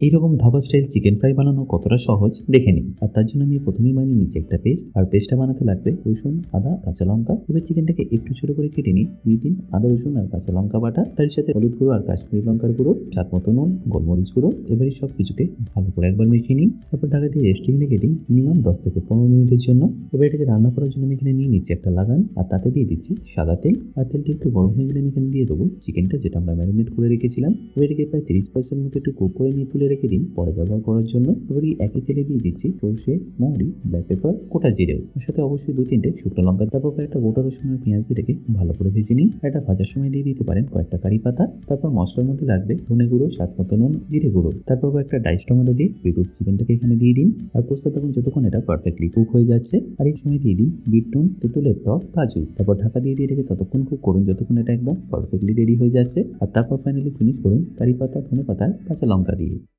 এইরকম dhaba style chicken fry বানানো কতটা সহজ দেখে নিন। আর তার জন্য আমি প্রথমেই বানিয়ে নিচ্ছি একটা পেস্ট। আর পেস্টটা বানাতে লাগবে রসুন, আদা, কাঁচা লঙ্কা। এবার চিকেনটাকে একটু ছোট করে কেটে নিই। দিয়ে দিন আদা, রসুন আর কাঁচা লঙ্কা বাটা। তার সাথে হলুদ গুঁড়ো আর কাশ্মীরি লঙ্কার গুঁড়ো, স্বাদ মতো নুন, গোলমরিচ গুঁড়ো। এবারে সব কিছুকে ভালো করে একবার মিশিয়ে নিন। তারপর ঢাকা দিয়ে রেস্টিং রেখে দিন মিনিমাম 10 থেকে 15 মিনিটের জন্য। এবার এটাকে রান্না করার জন্য আমি এখানে নিয়ে নিচ্ছি একটা লাগান। আর তাতে দিয়ে দিচ্ছি সাদা তেল। আর তেলটা একটু গরম হয়ে গেলে আমি এখানে দিয়ে দেবো চিকেনটা, যেটা আমরা ম্যারিনেট করে রেখেছিলাম। এবার এটাকে প্রায় 30% মতো একটু কুক করে নিয়ে তুলে রেখে দিন পরে ব্যবহার করার জন্য। এবার এই একই তেলে দিয়ে দিচ্ছি সরষে, মৌরি, ব্ল্যাক পেপার, গোটা জিরেও। তার সাথে অবশ্যই 2-3টে শুকনো লঙ্কা। তারপর কয়েকটা গোটা রসুন আর পেঁয়াজ দিয়ে রেখে ভালো করে ভেজে নিন। এটা ভাজার সময় দিয়ে দিতে পারেন কয়েকটা কারি পাতা। তারপর মশলার মধ্যে লাগবে ধনে গুঁড়ো, স্বাদ মতো নুন, জিরে গুঁড়ো। তারপর কয়েকটা ডাইস টমেটো দিয়ে প্রিকুক চিকেনটাকে এখানে দিয়ে দিন। আর কষতে থাকুন যতক্ষণ এটা পারফেক্টলি কুক হয়ে যাচ্ছে। আর এই সময় দিয়ে দিন বিট নুন, তেঁতুলের টক, কাজু। তারপর ঢাকা দিয়ে রেখে ততক্ষণ কুক করুন যতক্ষণ এটা একদম পারফেক্টলি রেডি হয়ে যাচ্ছে। আর তারপর ফাইনালি ফিনিশ করুন কারি পাতা, ধনে পাতা, কাঁচা লঙ্কা দিয়ে।